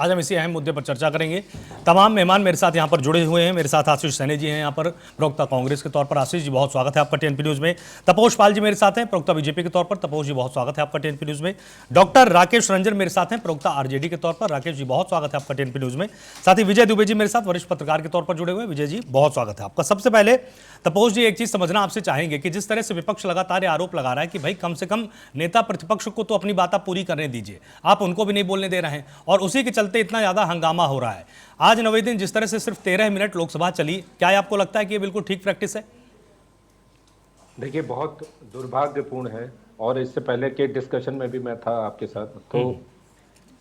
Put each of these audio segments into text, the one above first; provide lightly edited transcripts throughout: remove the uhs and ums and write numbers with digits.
आज हम इसी अहम मुद्दे पर चर्चा करेंगे। तमाम मेहमान मेरे साथ यहाँ पर जुड़े हुए हैं। मेरे साथ आशीष सैनी जी हैं, यहाँ पर प्रवक्ता कांग्रेस के तौर पर। आशीष जी, बहुत स्वागत है आपका टीएनपी न्यूज़ में। तपोष पाल जी मेरे साथ हैं, प्रवक्ता बीजेपी के तौर पर। तपोष जी, बहुत स्वागत है आपका टीएनपी न्यूज़ में। डॉक्टर राकेश रंजन मेरे साथ हैं, प्रवक्ता आरजेडी के तौर पर। राकेश जी, बहुत स्वागत है आपका टीएनपी न्यूज़ में। साथ ही विजय दुबे जी मेरे साथ वरिष्ठ पत्रकार के तौर पर जुड़े हुए। विजय जी, बहुत स्वागत है आपका। सबसे पहले तपोष जी, एक चीज समझना आपसे चाहेंगे कि जिस तरह से विपक्ष लगातार आरोप लगा रहा है कि भाई कम से कम नेता प्रतिपक्ष को तो अपनी बात पूरी करने दीजिए, आप उनको भी नहीं बोलने दे रहे हैं, और उसी के चलते इतना ज्यादा हंगामा हो रहा है। आज 90 दिन जिस तरह से सिर्फ 13 मिनट लोकसभा चली, क्या आपको लगता है कि ये बिल्कुल ठीक प्रैक्टिस है? देखिए, बहुत दुर्भाग्यपूर्ण है, और इससे पहले के डिस्कशन में भी मैं था आपके साथ। तो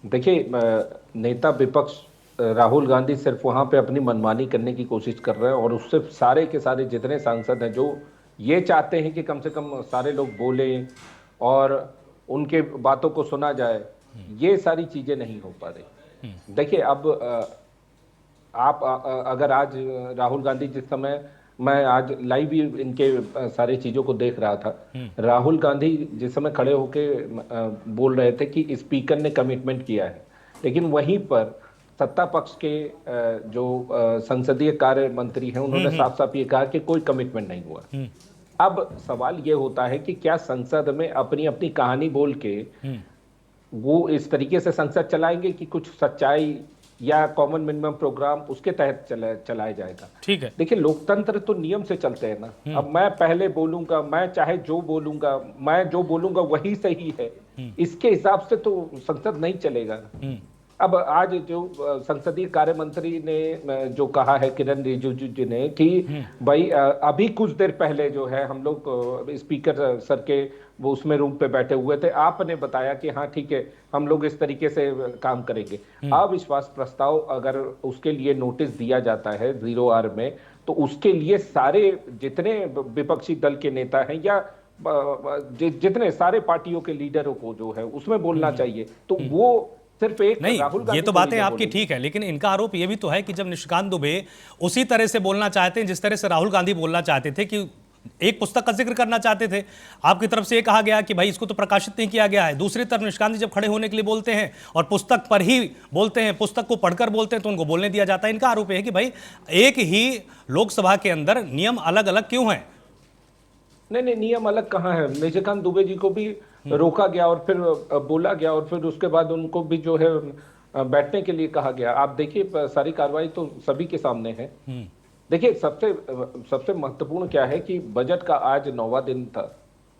देखिए, नेता विपक्ष राहुल गांधी सिर्फ वहां पे अपनी मनमानी करने की कोशिश कर रहे हैं, और उससे सारे के सारे जितने सांसद हैं जो ये चाहते हैं कि कम से कम सारे लोग बोलें और उनके बातों को सुना जाए, ये सारी चीजें नहीं हो पा रही। देखिए, अब आप अगर आज राहुल गांधी, जिस समय मैं आज लाइव ही इनके सारे चीजों को देख रहा था, राहुल गांधी जिस समय खड़े होके बोल रहे थे कि स्पीकर ने कमिटमेंट किया है, लेकिन वहीं पर सत्ता पक्ष के जो संसदीय कार्य मंत्री हैं, उन्होंने साफ साफ ये कहा कि कोई कमिटमेंट नहीं हुआ। अब सवाल ये होता है कि क्या संसद में अपनी अपनी कहानी बोल के वो इस तरीके से संसद चलाएंगे कि कुछ सच्चाई या कॉमन मिनिमम प्रोग्राम उसके तहत चलाया जाएगा? ठीक है। देखिए, लोकतंत्र तो नियम से चलते हैं ना। अब मैं पहले बोलूंगा, मैं चाहे जो बोलूंगा, मैं जो बोलूंगा वही सही है, इसके हिसाब से तो संसद नहीं चलेगा। अब आज जो संसदीय कार्य मंत्री ने जो कहा है, किरण रिजिजू जी ने, कि भाई अभी कुछ देर पहले जो है हम लोग स्पीकर सर के वो उसमें रूम पे बैठे हुए थे, आपने बताया कि हाँ ठीक है, हम लोग इस तरीके से काम करेंगे। अविश्वास प्रस्ताव अगर उसके लिए नोटिस दिया जाता है 0R में, तो उसके लिए सारे जितने विपक्षी दल के नेता हैं या जितने सारे पार्टियों के लीडरों को जो है उसमें बोलना चाहिए। तो वो सिर्फ एक नहीं, राहुल गांधी ये तो बातें आपकी ठीक है, लेकिन इनका आरोप ये भी तो है कि जब निशिकांत दुबे उसी तरह से बोलना चाहते हैं जिस तरह से राहुल गांधी बोलना चाहते थे, कि एक पुस्तक का जिक्र करना चाहते थे, आपकी तरफ से ये कहा गया कि भाई इसको तो प्रकाशित नहीं किया गया है। दूसरी तरफ निशिकांत जी जब खड़े होने के लिए बोलते हैं और पुस्तक पर ही बोलते हैं, पुस्तक को पढ़कर बोलते हैं, तो उनको बोलने दिया जाता है। इनका आरोप है कि भाई एक ही लोकसभा के अंदर नियम अलग अलग क्यों हैं? नहीं, नियम अलग कहाँ है? निशिकांत दुबे जी को भी रोका गया और फिर बोला गया, और फिर उसके बाद उनको भी जो है बैठने के लिए कहा गया। आप देखिए, सारी कार्रवाई तो सभी के सामने है। देखिए, सबसे महत्वपूर्ण क्या है कि बजट का आज 9वां दिन था,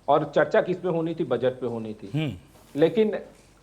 और चर्चा किस पे होनी थी? बजट पे होनी थी। लेकिन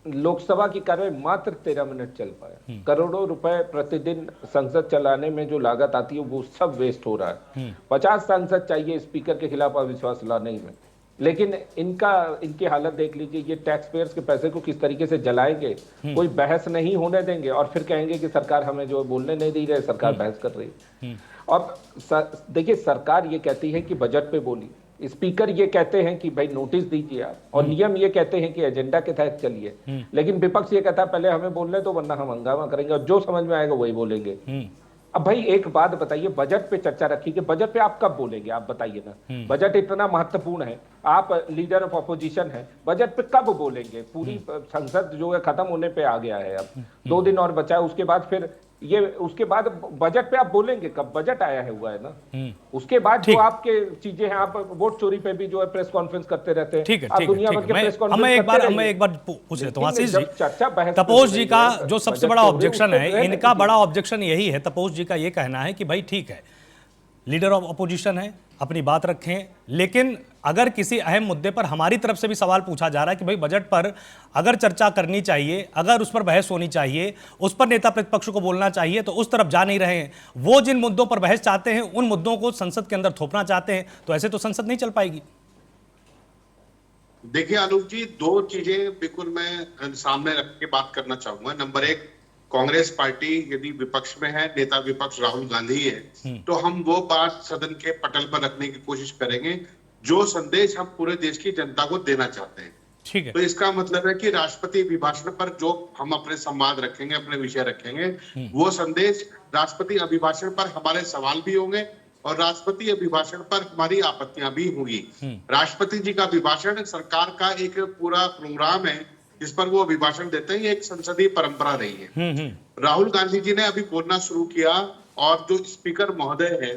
लोकसभा की कार्रवाई मात्र 13 मिनट चल पाया। करोड़ों रुपए प्रतिदिन संसद चलाने में जो लागत आती है वो सब वेस्ट हो रहा है। 50 सांसद चाहिए स्पीकर के खिलाफ अविश्वास लाने में, लेकिन इनकी हालत देख लीजिए। ये टैक्स पेयर्स के पैसे को किस तरीके से जलाएंगे, कोई बहस नहीं होने देंगे, और फिर कहेंगे कि सरकार हमें जो बोलने नहीं दे रही, सरकार बहस कर रही है। और देखिए, सरकार ये कहती है कि बजट पे बोली, स्पीकर ये कहते हैं कि भाई नोटिस दीजिए आप, और नियम ये कहते हैं कि एजेंडा के तहत चलिए। लेकिन विपक्ष ये कहता है पहले हमें बोलने तो, वरना हम हंगामा करेंगे और जो समझ में आएगा वही बोलेंगे। अब भाई एक बात बताइए, बजट पे चर्चा रखी कि बजट पे आप कब बोलेंगे? आप बताइए ना। बजट इतना महत्वपूर्ण है, आप लीडर ऑफ अपोजिशन है, बजट पे कब बोलेंगे? पूरी संसद जो है खत्म होने पे आ गया है, अब 2 दिन और बचा है। उसके बाद फिर उसके बाद बजट पे आप बोलेंगे कब? बजट आया है हुआ है ना। उसके बाद जो आपके चीजें हैं, आप वोट चोरी पे भी जो है प्रेस कॉन्फ्रेंस करते रहते हैं। ठीक है, आप दुनिया भर के प्रेस कॉन्फ्रेंस मैं एक बार पूछ लेता हूं आशीष जी। तपोष जी का जो सबसे बड़ा ऑब्जेक्शन है, इनका बड़ा ऑब्जेक्शन यही है, तपोष जी का ये कहना है कि भाई ठीक है, लीडर ऑफ अपोजिशन है, अपनी बात रखें, लेकिन अगर किसी अहम मुद्दे पर हमारी तरफ से भी सवाल पूछा जा रहा है कि भाई बजट पर अगर चर्चा करनी चाहिए, अगर उस पर बहस होनी चाहिए, उस पर नेता प्रतिपक्ष को बोलना चाहिए, तो उस तरफ जा नहीं रहे हैं। वो जिन मुद्दों पर बहस चाहते हैं, उन मुद्दों को संसद के अंदर थोपना चाहते हैं, तो ऐसे तो संसद नहीं चल पाएगी। देखिए अनूप जी, 2 चीजें बिल्कुल मैं सामने रख के बात करना चाहूंगा। नंबर 1, कांग्रेस पार्टी यदि विपक्ष में है, नेता विपक्ष राहुल गांधी है, तो हम वो बात सदन के पटल पर रखने की कोशिश करेंगे जो संदेश हम पूरे देश की जनता को देना चाहते हैं। ठीक है। तो इसका मतलब है कि राष्ट्रपति अभिभाषण पर जो हम अपने संवाद रखेंगे, अपने विषय रखेंगे, वो संदेश राष्ट्रपति अभिभाषण पर हमारे सवाल भी होंगे और राष्ट्रपति अभिभाषण पर हमारी आपत्तियां भी होंगी। राष्ट्रपति जी का अभिभाषण सरकार का एक पूरा प्रोग्राम है जिस पर वो अभिभाषण देते हैं, ये एक संसदीय परंपरा रही है। राहुल गांधी जी ने अभी बोलना शुरू किया और जो स्पीकर महोदय है,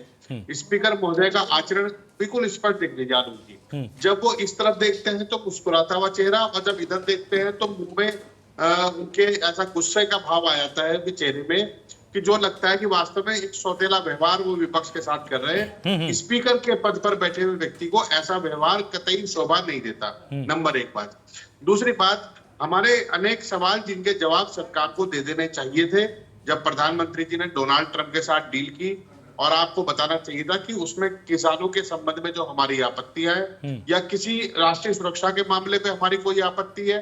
स्पीकर महोदय का आचरण बिल्कुल स्पष्ट दिखने जा रही है। जब वो इस तरफ देखते हैं तो मुस्कुराता हुआ चेहरा, और जब इधर देखते हैं तो मुंह में उनके ऐसा गुस्से का भाव आ जाता है कि चेहरे में, कि जो लगता है कि वास्तव में एक सौतेला व्यवहार वो विपक्ष के साथ कर रहे हैं। स्पीकर के पद पर बैठे हुए व्यक्ति को ऐसा व्यवहार कतई शोभा नहीं देता। नंबर एक बात। दूसरी बात, हमारे अनेक सवाल जिनके जवाब सरकार को दे देने चाहिए थे जब प्रधानमंत्री जी ने डोनाल्ड ट्रंप के साथ डील की, और आपको बताना चाहिए था कि उसमें किसानों के संबंध में जो हमारी आपत्तियां है या किसी राष्ट्रीय सुरक्षा के मामले पे हमारी कोई आपत्ति है,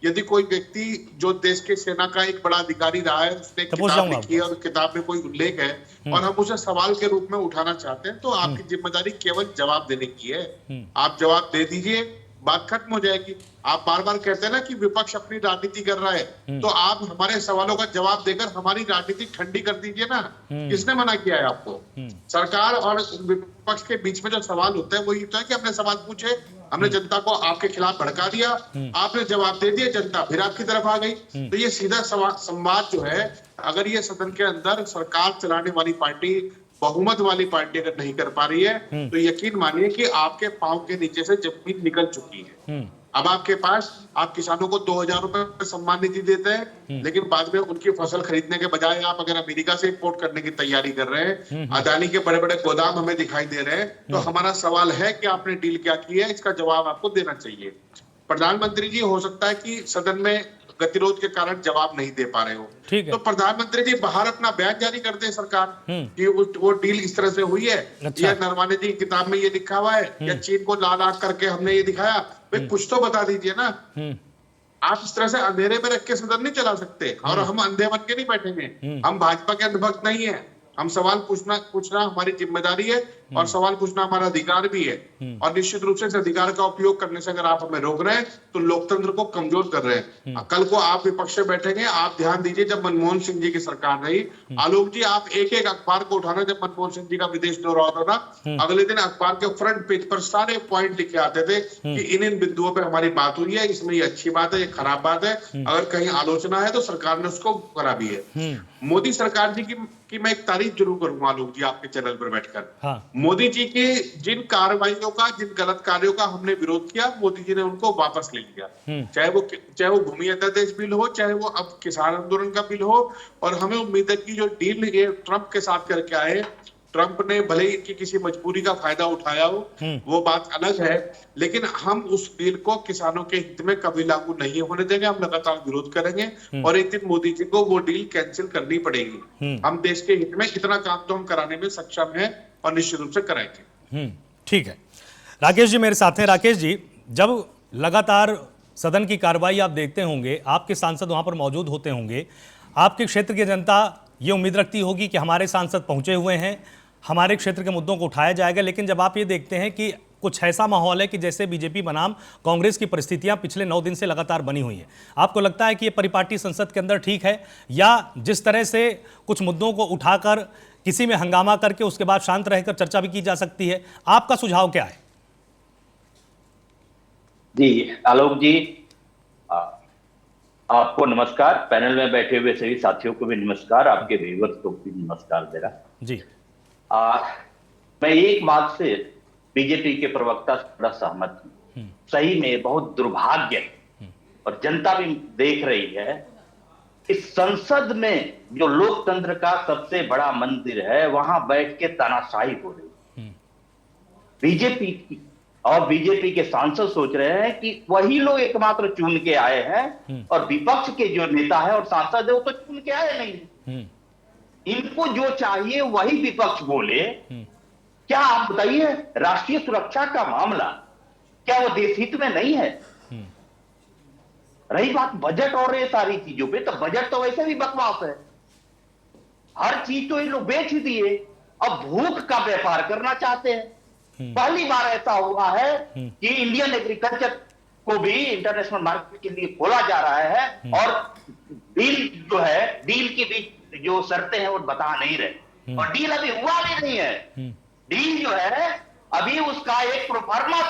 यदि कोई व्यक्ति जो देश के सेना का एक बड़ा अधिकारी रहा है, उसने एक किताब लिखी है और किताब में कोई उल्लेख है और हम उसे सवाल के रूप में उठाना चाहते हैं, तो आपकी जिम्मेदारी केवल जवाब देने की है। आप जवाब दे दीजिए, बात खत्म हो जाएगी। आप बार बार कहते हैं ना कि विपक्ष अपनी राजनीति कर रहा है, तो आप हमारे सवालों का जवाब देकर हमारी राजनीति ठंडी कर दीजिए ना। किसने मना किया है आपको? सरकार और विपक्ष के बीच में जो सवाल होता है वो ये तो है कि हमने सवाल पूछे, हमने जनता को आपके खिलाफ भड़का दिया, आपने जवाब दे दिया, जनता फिर आपकी तरफ आ गई। तो ये सीधा संवाद जो है, अगर ये सदन के अंदर सरकार चलाने वाली पार्टी, बहुमत वाली पार्टी अगर नहीं कर पा रही है, तो यकीन मानिए कि आपके पांव के नीचे से जमीन निकल चुकी है। अब आपके पास, आप किसानों को 2000 रुपए सम्मान निधि देते हैं, लेकिन बाद में उनकी फसल खरीदने के बजाय आप अगर अमेरिका से इंपोर्ट करने की तैयारी कर रहे हैं, अदानी के बड़े बड़े गोदाम हमें दिखाई दे रहे हैं, तो हमारा सवाल है कि आपने डील क्या की है, इसका जवाब आपको देना चाहिए। प्रधानमंत्री जी हो सकता है कि सदन में गतिरोध के कारण जवाब नहीं दे पा रहे हो, तो प्रधानमंत्री जी बाहर अपना बयान जारी कर दे सरकार कि वो डील इस तरह से हुई है, या नरवाने जी की किताब में ये लिखा हुआ है, या चीन को लाल आंख करके हमने ये दिखाया। भाई कुछ तो बता दीजिए ना। आप इस तरह से अंधेरे में रख के सदन नहीं चला सकते, और हम अंधे बन के नहीं बैठेंगे। हम भाजपा के अंधभक्त नहीं है। हम सवाल पूछना हमारी जिम्मेदारी है, और सवाल पूछना हमारा अधिकार भी है, और निश्चित रूप से इस अधिकार का उपयोग करने से अगर आप हमें रोक रहे हैं तो लोकतंत्र को कमजोर कर रहे हैं। कल को आप विपक्ष से बैठेंगे, आप ध्यान दीजिए, जब मनमोहन सिंह जी की सरकार रही, आलोक जी, आप एक एक अखबार को उठाना, जब मनमोहन सिंह जी का विदेश दौरा होता था, अगले दिन अखबार के फ्रंट पेज पर सारे पॉइंट लिखे आते थे कि इन बिंदुओं पर हमारी बात हुई है, इसमें ये अच्छी बात है, ये खराब बात है, अगर कहीं आलोचना है तो सरकार ने उसको करा भी है। मोदी सरकार जी की मैं एक तारीफ जरूर करूंगा आलोक जी, आपके चैनल पर बैठकर। मोदी जी के जिन कार्रवाइयों का, जिन गलत कार्यों का हमने विरोध किया, मोदी जी ने उनको वापस ले लिया। चाहे वो भूमि अध्यादेश बिल हो, चाहे वो अब किसान आंदोलन का बिल हो। और हमें उम्मीद है कि जो डील ये ट्रंप के साथ करके आए, ट्रंप ने भले ही इनकी किसी मजबूरी का फायदा उठाया हो, वो बात अलग है, लेकिन हम उस डील को किसानों के हित में कभी लागू नहीं होने देंगे। हम लगातार विरोध करेंगे, और एक दिन मोदी जी को वो डील कैंसिल करनी पड़ेगी। हम देश के हित में इतना काम तो हम कराने में सक्षम हैं, और निश्चित रूप से कराएंगे। ठीक है, राकेश जी मेरे साथ हैं। राकेश जी, जब लगातार सदन की कार्रवाई आप देखते होंगे, आपके सांसद वहां पर मौजूद होते होंगे, आपके क्षेत्र की जनता ये उम्मीद रखती होगी कि हमारे सांसद पहुंचे हुए हैं, हमारे क्षेत्र के मुद्दों को उठाया जाएगा। लेकिन जब आप ये देखते हैं कि कुछ ऐसा माहौल है कि जैसे बीजेपी बनाम कांग्रेस की परिस्थितियां पिछले 9 दिन से लगातार बनी हुई हैं, आपको लगता है कि ये परिपाटी संसद के अंदर ठीक है, या जिस तरह से कुछ मुद्दों को उठाकर किसी में हंगामा करके उसके बाद शांत रहकर चर्चा भी की जा सकती है? आपका सुझाव क्या है? जी आलोक जी, आपको नमस्कार, पैनल में बैठे हुए सभी साथियों को भी नमस्कार, आपके व्यूअर्स को भी नमस्कार दे रहा जी। मैं एक बात से बीजेपी के प्रवक्ता से बड़ा सहमत हूं। सही में बहुत दुर्भाग्य है, और जनता भी देख रही है, इस संसद में जो लोकतंत्र का सबसे बड़ा मंदिर है, वहां बैठ के तानाशाही हो रही है। बीजेपी की और बीजेपी के सांसद सोच रहे हैं कि वही लोग एकमात्र चुन के आए हैं, और विपक्ष के जो नेता है और सांसद है वो तो चुन के आए नहीं। इनको जो चाहिए वही विपक्ष बोले। क्या आप बताइए, राष्ट्रीय सुरक्षा का मामला क्या वो देश हित में नहीं है? रही बात बजट और ये सारी चीजों पे, तो बजट तो वैसे भी बकवास है। हर चीज तो ये लोग बेच ही दिए, अब भूख का व्यापार करना चाहते हैं। पहली बार ऐसा हुआ है कि इंडियन एग्रीकल्चर को भी इंटरनेशनल मार्केट के लिए खोला जा रहा है, और डील जो है, डील की भी जो शर्तें हैं वो बता नहीं रहे, और डील अभी हुआ भी नहीं है। डील जो है अभी उसका एक प्रोफार्मा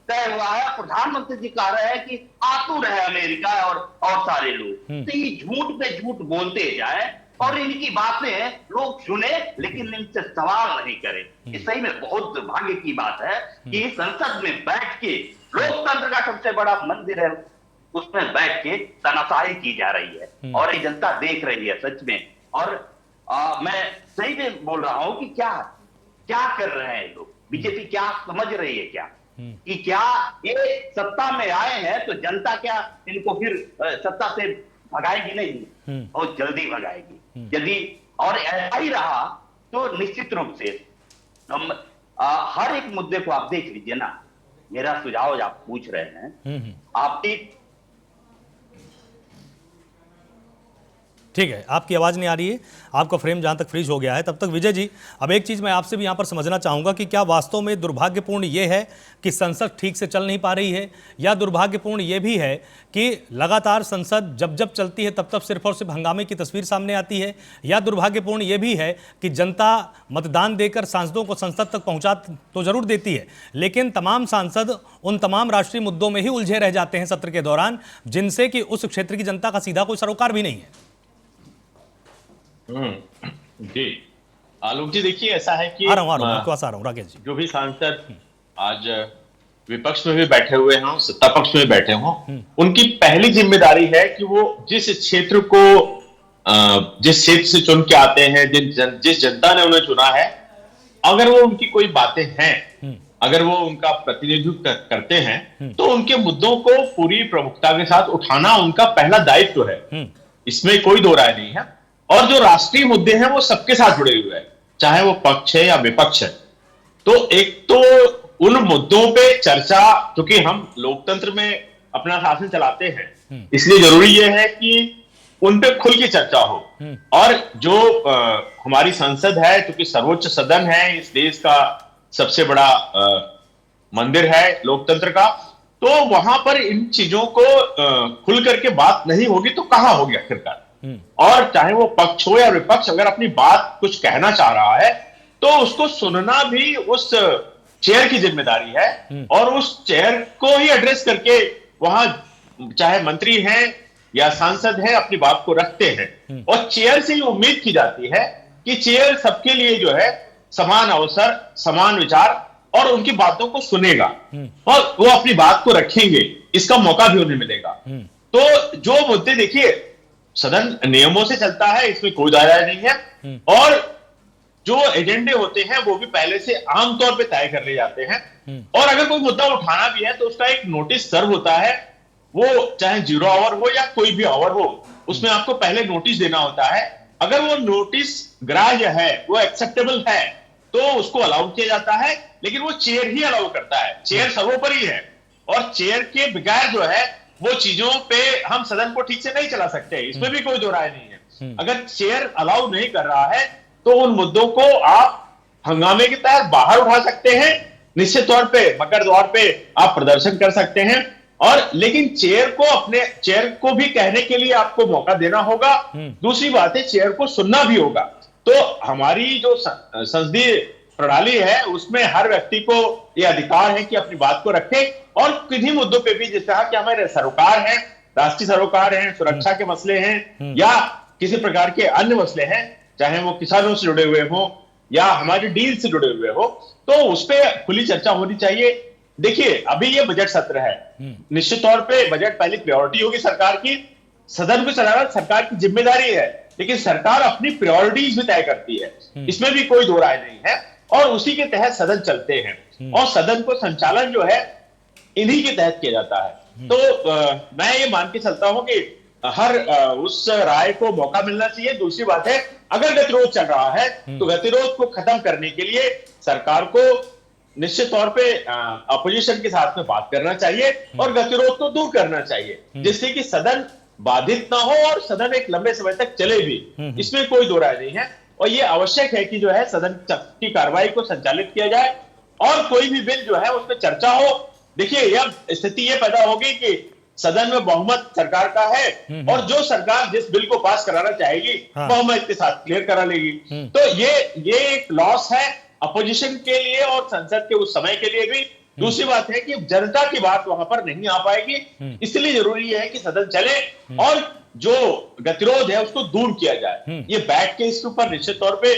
तय हुआ है। प्रधानमंत्री जी कह रहे हैं कि आतुर है अमेरिका और सारे लोग। तो ये झूठ पे झूठ बोलते जाए और इनकी बातें लोग सुने लेकिन इनसे सवाल नहीं करें। ये सही में बहुत दुर्भाग्य की बात है कि संसद में बैठ के, लोकतंत्र का सबसे बड़ा मंदिर है, उसमें बैठ के तानाशाही की जा रही है और ये जनता देख रही है सच में। और मैं सही में बोल रहा हूं कि क्या क्या कर रहे हैं लोग, बीजेपी क्या समझ रही है क्या कि क्या ये सत्ता में आए हैं तो जनता क्या इनको फिर सत्ता से भगाएगी? नहीं, बहुत जल्दी भगाएगी। यदि और ऐसा ही रहा तो निश्चित रूप से हम हर एक मुद्दे को आप देख लीजिए ना। मेरा सुझाव आप पूछ रहे हैं, आपकी ठीक है, आपकी आवाज़ नहीं आ रही है, आपका फ्रेम जहाँ तक फ्रीज हो गया है। तब तक विजय जी, अब एक चीज़ मैं आपसे भी यहाँ पर समझना चाहूँगा कि क्या वास्तव में दुर्भाग्यपूर्ण ये है कि संसद ठीक से चल नहीं पा रही है, या दुर्भाग्यपूर्ण ये भी है कि लगातार संसद जब जब चलती है तब तब सिर्फ और सिर्फ हंगामे की तस्वीर सामने आती है, या दुर्भाग्यपूर्ण ये भी है कि जनता मतदान देकर सांसदों को संसद तक पहुँचा तो जरूर देती है, लेकिन तमाम सांसद उन तमाम राष्ट्रीय मुद्दों में ही उलझे रह जाते हैं सत्र के दौरान, जिनसे कि उस क्षेत्र की जनता का सीधा कोई सरोकार भी नहीं है। जी आलोक जी, देखिए ऐसा है कि आ रहा हूँ राकेश जी, जो भी सांसद आज विपक्ष में भी बैठे हुए हों, सत्ता पक्ष में बैठे हों, उनकी पहली जिम्मेदारी है कि वो जिस क्षेत्र से चुन के आते हैं, जिस जनता ने उन्हें चुना है, अगर वो उनकी कोई बातें हैं, अगर वो उनका प्रतिनिधित्व करते हैं, तो उनके मुद्दों को पूरी प्रमुखता के साथ उठाना उनका पहला दायित्व है। इसमें कोई दो राय नहीं है। और जो राष्ट्रीय मुद्दे हैं वो सबके साथ जुड़े हुए हैं, चाहे वो पक्ष है या विपक्ष है। तो एक तो उन मुद्दों पे चर्चा, क्योंकि हम लोकतंत्र में अपना शासन चलाते हैं, इसलिए जरूरी यह है कि उन पे खुल के चर्चा हो। और जो हमारी संसद है, क्योंकि सर्वोच्च सदन है, इस देश का सबसे बड़ा मंदिर है लोकतंत्र का, तो वहां पर इन चीजों को खुल करके बात नहीं होगी तो कहां होगी आखिरकार। और चाहे वो पक्ष हो या विपक्ष, अगर अपनी बात कुछ कहना चाह रहा है तो उसको सुनना भी उस चेयर की जिम्मेदारी है, और उस चेयर को ही एड्रेस करके वहां चाहे मंत्री हैं या सांसद हैं अपनी बात को रखते हैं। और चेयर से ही उम्मीद की जाती है कि चेयर सबके लिए जो है समान अवसर, समान विचार और उनकी बातों को सुनेगा और वो अपनी बात को रखेंगे, इसका मौका भी उन्हें मिलेगा। तो जो मुद्दे, देखिए सदन नियमों से चलता है, इसमें कोई दायरा नहीं है, और जो एजेंडे होते हैं वो भी पहले से आमतौर पे तय कर ले जाते हैं। और अगर कोई मुद्दा उठाना भी है तो उसका एक नोटिस सर्व होता है, वो चाहे 0 आवर हो या कोई भी आवर हो, उसमें आपको पहले नोटिस देना होता है। अगर वो नोटिस ग्राह्य है, वो एक्सेप्टेबल है, तो उसको अलाउ किया जाता है, लेकिन वो चेयर ही अलाउ करता है। चेयर सर्वोपरि है, और चेयर के बगैर जो है वो चीजों पे हम सदन को ठीक से नहीं चला सकते, इसमें भी कोई दो राय नहीं है। अगर चेयर अलाउ नहीं कर रहा है तो उन मुद्दों को आप हंगामे के तहत बाहर उठा सकते हैं, निश्चित तौर पे मकर द्वार पे आप प्रदर्शन कर सकते हैं, और लेकिन चेयर को भी कहने के लिए आपको मौका देना होगा। दूसरी बात है, चेयर को सुनना भी होगा। तो हमारी जो संसदीय प्रणाली है उसमें हर व्यक्ति को यह अधिकार है कि अपनी बात को रखे, और किन्हीं मुद्दों पे भी, जिस तरह के हमारे सरोकार हैं, राष्ट्रीय सरोकार हैं, सुरक्षा के मसले हैं, या किसी प्रकार के अन्य मसले हैं, चाहे वो किसानों से जुड़े हुए हो या हमारी डील से जुड़े हुए हो, तो उस पर खुली चर्चा होनी चाहिए। देखिए अभी ये बजट सत्र है, निश्चित तौर पे बजट पहली प्रायोरिटी होगी सरकार की, सदन को चलाना सरकार की जिम्मेदारी है, लेकिन सरकार अपनी प्रायोरिटीज भी तय करती है, इसमें भी कोई दो राय नहीं है, और उसी के तहत सदन चलते हैं, और सदन को संचालन जो है इन्हीं के तहत किया जाता है। तो मैं ये मान के चलता हूं कि हर उस राय को मौका मिलना चाहिए। दूसरी बात है, अगर गतिरोध चल रहा है तो गतिरोध को खत्म करने के लिए सरकार को निश्चित तौर पे अपोजिशन के साथ में बात करना चाहिए और गतिरोध को दूर करना चाहिए, जिससे कि सदन बाधित ना हो और सदन एक लंबे समय तक चले भी, इसमें कोई दो राय नहीं है। और ये आवश्यक है कि जो है सदन की कार्रवाई को संचालित किया जाए, और कोई भी बिल जो है उसमें चर्चा हो। देखिए यह स्थिति ये पैदा होगी कि सदन में बहुमत सरकार का है, और जो सरकार जिस बिल को पास कराना चाहेगी बहुमत के साथ क्लियर करा लेगी। तो ये एक लॉस है अपोजिशन के लिए और संसद के उस समय के लिए भी, दूसरी बात है कि जनता की बात वहां पर नहीं आ पाएगी, इसलिए जरूरी है कि सदन चले और जो गतिरोध है उसको दूर किया जाए। ये बैठ के इसके ऊपर निश्चित तौर पे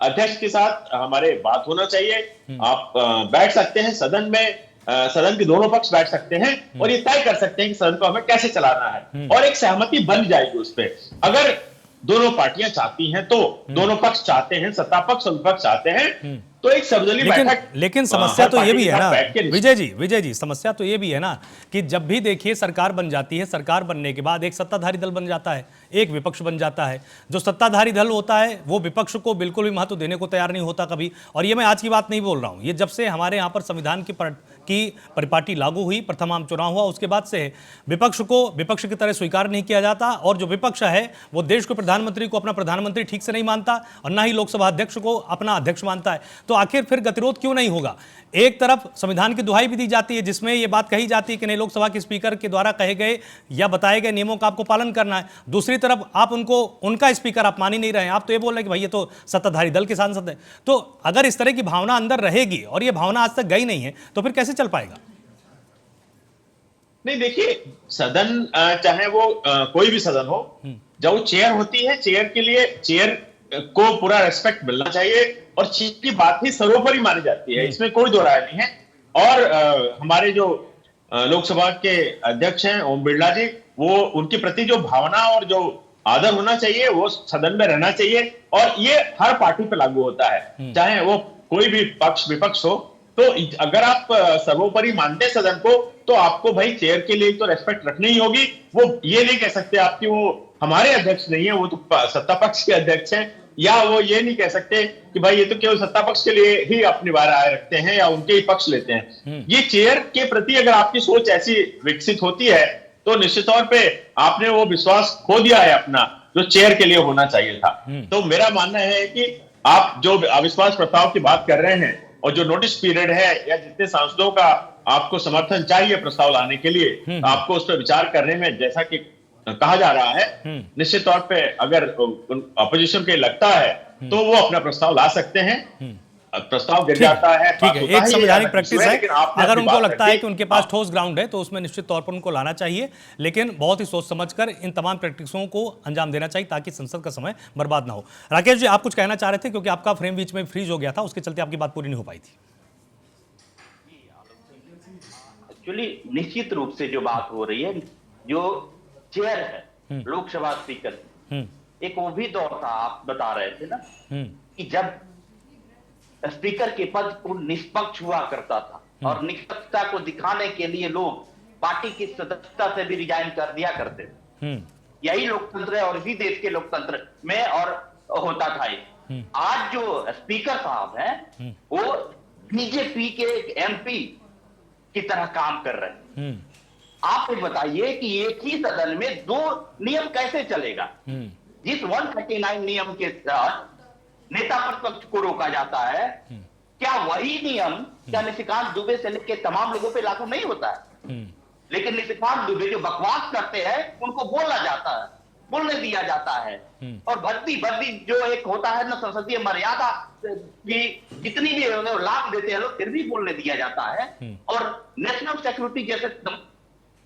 अध्यक्ष के साथ हमारे बात होना चाहिए। आप बैठ सकते हैं सदन में, सदन के दोनों पक्ष बैठ सकते हैं और ये तय कर सकते हैं कि सदन को हमें कैसे चलाना है और एक सहमति बन जाएगी उस पर। अगर दोनों पार्टियां चाहती हैं तो दोनों पक्ष चाहते हैं, सत्ता पक्ष और विपक्ष चाहते हैं तो एक सर्वदलीय बैठक। लेकिन समस्या तो ये भी है ना विजय विजय जी, समस्या तो ये भी है ना कि जब भी देखिए सरकार बन जाती है, सरकार बनने के बाद एक सत्ताधारी दल बन जाता है, एक विपक्ष बन जाता है। जो सत्ताधारी दल होता है वो विपक्ष को बिल्कुल भी महत्व देने को तैयार नहीं होता कभी। और ये मैं आज की बात नहीं बोल रहा हूँ, ये जब से हमारे यहाँ पर संविधान की परिपाटी लागू हुई, प्रथम आम चुनाव हुआ, उसके बाद से विपक्ष को विपक्ष की तरह स्वीकार नहीं किया जाता। और जो विपक्ष है वो देश को, प्रधानमंत्री को अपना प्रधानमंत्री ठीक से नहीं मानता और ना ही लोकसभा अध्यक्ष को अपना अध्यक्ष मानता है। तो आखिर फिर गतिरोध क्यों नहीं होगा? एक तरफ संविधान की दुहाई भी दी जाती है जिसमें यह बात कही जाती है कि नहीं, लोकसभा के स्पीकर के द्वारा कहे गए या बताए गए नियमों का आपको पालन करना है। दूसरी तरफ आप उनका स्पीकर आप मान ही नहीं रहे हैं, आप तो ये बोल रहे हैं कि भाई ये तो सत्ताधारी दल के सांसद है। तो अगर इस तरह की भावना अंदर रहेगी और ये भावना आज तक गई नहीं है तो फिर कैसे चल पाएगा? नहीं, देखिए, सदन चाहे वो कोई भी सदन हो, जब वो चेयर होती है, चेयर के लिए चेयर को पूरा रेस्पेक्ट मिलना चाहिए और चीज की बात ही सर्वोपरि मानी जाती है, इसमें कोई दो राय नहीं है। और हमारे जो लोकसभा के अध्यक्ष हैं ओम बिरला जी, वो उनके प्रति जो भावना और जो आदर होना चाहिए वो सदन में रहना चाहिए और ये हर पार्टी पे लागू होता है, चाहे वो कोई भी पक्ष विपक्ष हो। तो अगर आप सर्वोपरि मानते सदन को तो आपको भाई चेयर के लिए तो रेस्पेक्ट रखनी ही होगी। वो ये नहीं कह सकते आपकी वो हमारे अध्यक्ष नहीं है, वो तो सत्ता पक्ष के अध्यक्ष हैं, या वो ये नहीं कह सकते कि भाई ये तो केवल सत्ता पक्ष के लिए ही अपनी राय रखते हैं या उनके ही पक्ष लेते हैं। ये चेयर के प्रति अगर आपकी सोच ऐसी विकसित होती है तो निश्चित तौर पे आपने वो विश्वास खो दिया है अपना जो चेयर के लिए होना चाहिए था। तो मेरा मानना है कि आप जो अविश्वास प्रस्ताव की बात कर रहे हैं और जो नोटिस पीरियड है या जितने सांसदों का आपको समर्थन चाहिए प्रस्ताव लाने के लिए, आपको उस पर विचार करने में, जैसा कि कहा जा रहा है, निश्चित तौर पे अगर अपोजिशन के लगता है तो वो अपना प्रस्ताव ला सकते हैं। प्रस्ताव गिर जाता है, ठीक है, एक संवैधानिक प्रैक्टिस है। अगर उनको लगता है कि उनके पास ठोस ग्राउंड है तो उसमें निश्चित तौर पर उनको लाना चाहिए, लेकिन बहुत ही सोच समझकर इन तमाम प्रैक्टिसों को अंजाम देना चाहिए ताकि संसद का समय बर्बाद ना हो। राकेश जी, आप कुछ कहना चाह रहे थे क्योंकि आपका फ्रेम बीच में फ्रीज हो गया था, उसके चलते आपकी बात पूरी नहीं हो पाई थी। एक्चुअली निश्चित रूप से जो बात हो रही है, जो चेयर है लोकसभा स्पीकर, एक वो भी दौर था, आप बता रहे थे ना कि जब स्पीकर के पद को निष्पक्ष हुआ करता था और निष्पक्षता को दिखाने के लिए लोग पार्टी की सदस्यता से भी रिजाइन कर दिया करते थे। यही लोकतंत्र है और इसी देश के लोकतंत्र में और होता था ये। आज जो स्पीकर साहब हैं वो बीजेपी के एक एमपी की तरह काम कर रहे हैं। आप ये बताइए कि एक ही सदन में दो नियम कैसे चलेगा? जिस 139 नियम के तहत नेता प्रतिपक्ष को रोका जाता है, क्या वही नियम क्या निशिकांत दुबे से लेकर तमाम लोगों पे लागू नहीं होता है? लेकिन निशिकांत दुबे जो बकवास करते हैं उनको बोला जाता है, बोलने दिया जाता है। और भर्ती जो एक होता है ना संसदीय मर्यादा की जितनी भी लाभ देते हैं लोग, फिर भी बोलने दिया जाता है। और नेशनल सिक्योरिटी जैसे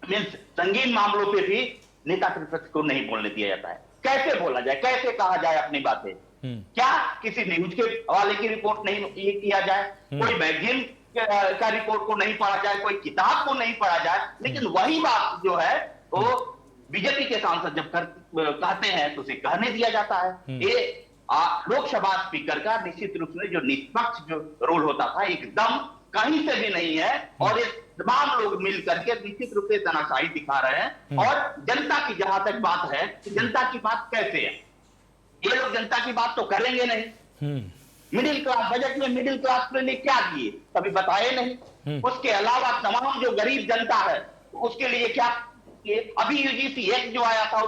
संगीन मामलों पे भी नेता प्रतिपक्ष को नहीं बोलने दिया जाता है। कैसे बोला जाए, कैसे कहा जाए अपनी बातें? क्या किसी न्यूज के वाले की रिपोर्ट नहीं ये किया जाए, कोई मैगजीन का रिपोर्ट को नहीं पढ़ा जाए, कोई किताब को नहीं पढ़ा जाए? लेकिन वही बात जो है वो बीजेपी के सांसद जब कहते हैं तो उसे कहने दिया जाता है। ये लोकसभा स्पीकर का निश्चित रूप से जो निष्पक्ष जो रोल होता था एकदम कहीं से भी नहीं है। और ये तमाम लोग मिल करके निश्चित रूप से तानाशाही दिखा रहे हैं। और जनता की जहां तक बात है कि जनता की बात कैसे है, ये लोग जनता की बात तो करेंगे नहीं। मिडिल क्लास बजट में मिडिल क्लास के लिए क्या दिए कभी बताए नहीं। उसके अलावा तमाम जो गरीब जनता है उसके लिए क्या, अभी यूजीसी एक्ट जो आया था